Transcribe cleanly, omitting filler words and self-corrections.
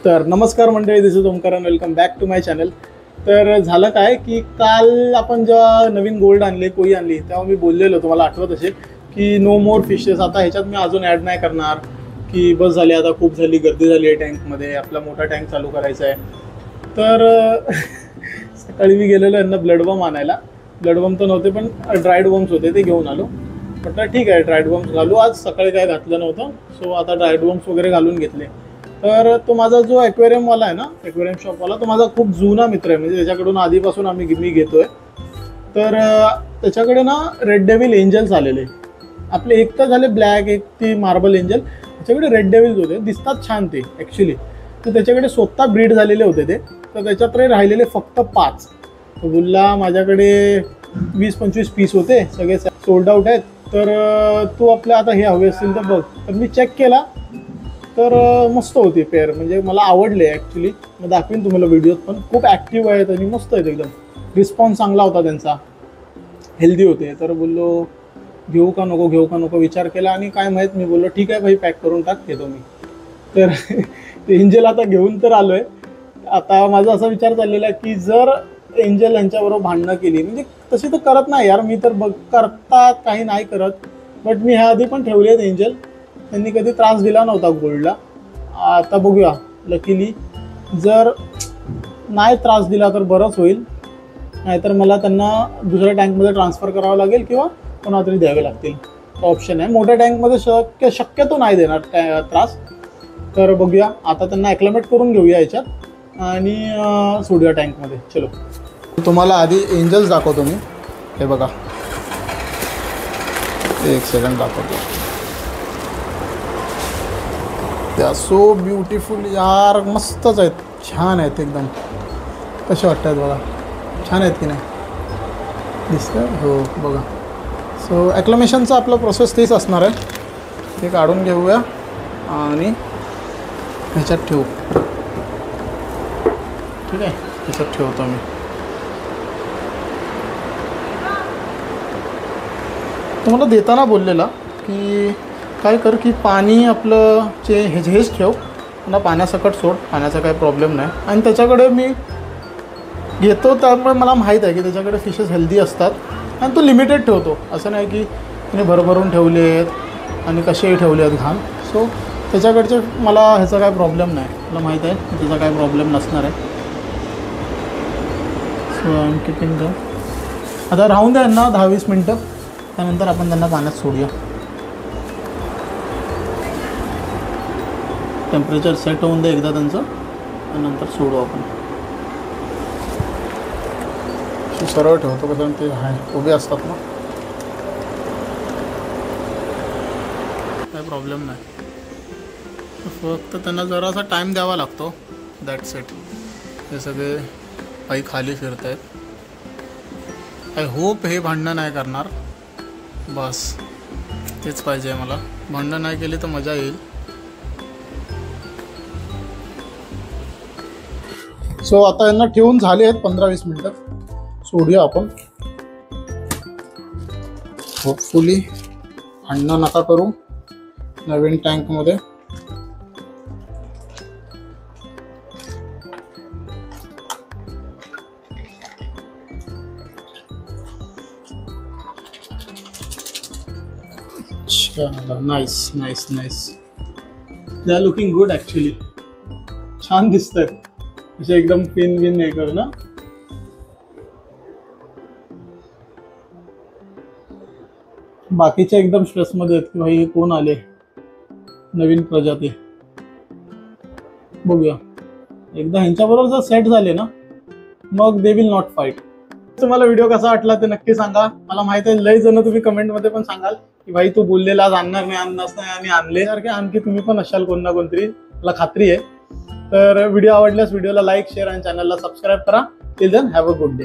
तर नमस्कार मंडळी, this is Omkar and welcome back to my channel. तर झालं काय की काल आपण जेव्हा नवीन गोल्ड आणली, कोई आणली, तेव्हा मी बोललेलो, तुम्हाला आठवत असेल की नो मोर फिशेस. आता ह्याच्यात मी अजून ॲड नाही करणार, की बस झाली, आता खूप झाली, गर्दी झाली आहे टँकमध्ये, आपला मोठा टँक चालू करायचा आहे. तर सकाळी मी गेलेलो यांना ब्लडवम आणायला. ब्लडवम तर नव्हते पण ड्रायड वम्स होते, ते घेऊन आलो. म्हटलं ठीक आहे, ड्रायड वम्स घालू. आज सकाळी काय घातलं नव्हतं, सो आता ड्रायड वम्स वगैरे घालून घेतले. तर तो माझा जो ॲक्वेरियमवाला आहे ना, ॲक्वेरियम शॉपवाला, तो माझा खूप जुना मित्र आहे, म्हणजे त्याच्याकडून आधीपासून मी घेतो आहे. तर त्याच्याकडे ना रेड डेव्हिल एंजल्स आलेले. आपले एक तर झाले ब्लॅक, एक ती मार्बल एंजल. त्याच्याकडे रेड डेव्हिल्स होते, दिसतात छान ते ॲक्च्युली. तर त्याच्याकडे स्वतः ब्रीड झालेले होते ते. तर त्याच्यात राहिलेले फक्त 5. तो बोलला माझ्याकडे 20-25 पीस होते, सगळे सोल्ड आउट आहेत. तर तू आपल्या आता हे हवे असतील तर बघ. तर मी चेक केला, तर मस्त होती पेअर, म्हणजे मला आवडले ॲक्च्युली. मग दाखवीन तुम्हाला व्हिडिओत, पण खूप ॲक्टिव्ह आहेत आणि मस्त आहेत एकदम. रिस्पॉन्स चांगला होता त्यांचा, हेल्दी होते. तर बोललो घेऊ का नको विचार केला, आणि काय माहीत, मी बोललो ठीक आहे भाई, पॅक करून टाक, घेतो मी. तर ते एंजल आता घेऊन तर आलो आहे. आता माझा असा विचार चाललेला आहे की जर एंजल यांच्याबरोबर भांडणं केली, म्हणजे तशी तर करत नाही यार, मी तर करतात काही नाही करत, बट मी ह्या आधी पण ठेवले आहेत एंजल. त्यांनी कधी त्रास दिला नव्हता गोल्डला. आता बघूया, लकीली जर नाही त्रास दिला तर बरंच होईल, नाहीतर मला त्यांना दुसऱ्या टँकमध्ये ट्रान्सफर करावं लागेल किंवा कोणाला तरी द्यावे लागतील. ऑप्शन आहे. मोठ्या टँकमध्ये शक्यतो नाही देणार त्रास. तर बघूया, आता त्यांना ॲक्लमेट करून घेऊया याच्यात आणि सोडूया टँकमध्ये. चलो, तुम्हाला आधी एंजल्स दाखवतो मी. हे बघा, एक सेकंड दाखवतो. त्या सो ब्युटिफुल यार, मस्तच आहेत, छान आहेत एकदम. कसे वाटत आहेत बघा, छान आहेत की नाही, दिसतं? हो बघा. सो ॲक्लमेशनचं आपलं प्रोसेस तेच असणार आहे. ते काढून घेऊया आणि ह्याच्यात ठेवू. ठीक आहे, ह्याच्यात ठेवतो मी. तुम्हाला देताना बोललेला की काय कर, की पाणी आपलं हेच ठेव ना, पाण्यासकट सोड, पाण्याचा काही प्रॉब्लेम नाही. आणि त्याच्याकडे मी घेतो, त्यामुळे मला माहीत आहे की त्याच्याकडे फिशेस हेल्दी असतात, आणि तो लिमिटेड ठेवतो. असं नाही की त्याने भरभरून ठेवले आहेत आणि कसेही ठेवले आहेत घाण. सो त्याच्याकडचे मला ह्याचा काय प्रॉब्लेम नाही, मला माहीत आहे त्याचा काय प्रॉब्लेम नसणार आहे. सो आय एम कीपिंग दम. आता राहून द्या यांना 10-20 मिनटं, त्यानंतर आपण त्यांना पाण्यात सोडूया. टेम्परेचर सेट होऊन दे एकदा त्यांचं, आणि नंतर सोडू आपण. सरळ ठेवतो, कसं ते उभे असतात ना, काय प्रॉब्लेम नाही. फक्त त्यांना जरासा टाईम द्यावा लागतो, दॅट्स इट. हे सगळे पायी खाली फिरत आहेत. आय होप हे भांडणं नाही करणार, बस तेच पाहिजे मला. भांडणं नाही केली तर मजा येईल. सो आता यांना ठेवून झाले आहेत 15-20 मिनटं, सोडूया आपण. होपफुली भांडणं नका करू नवीन टँकमध्ये. Nice nice nice. They are looking good actually, छान दिसत आहेत. असे एकदम पिन बिन नाही करू ना. बाकीचे एकदम स्ट्रेसमध्ये आहेत की भाई कोण आले नवीन प्रजाती. बघूया, एकदा ह्यांच्याबरोबर जर सेट झाले ना, मग दे विल नॉट फाईट. तुम्हाला व्हिडिओ कसा वाटला ते नक्की सांगा. मला माहित आहे लई जण तुम्ही कमेंटमध्ये पण सांगाल की भाई तू बोललेला आणणार नाही, आणणारच नाही, आणि आणले सारखे आणखी तुम्ही पण असाल कोण ना कोणतरी, मला खात्री आहे. तर व्हिडिओ आवडल्यास व्हिडिओला लाईक, शेअर आणि चॅनलला सबस्क्राईब करा. Till then have a good day.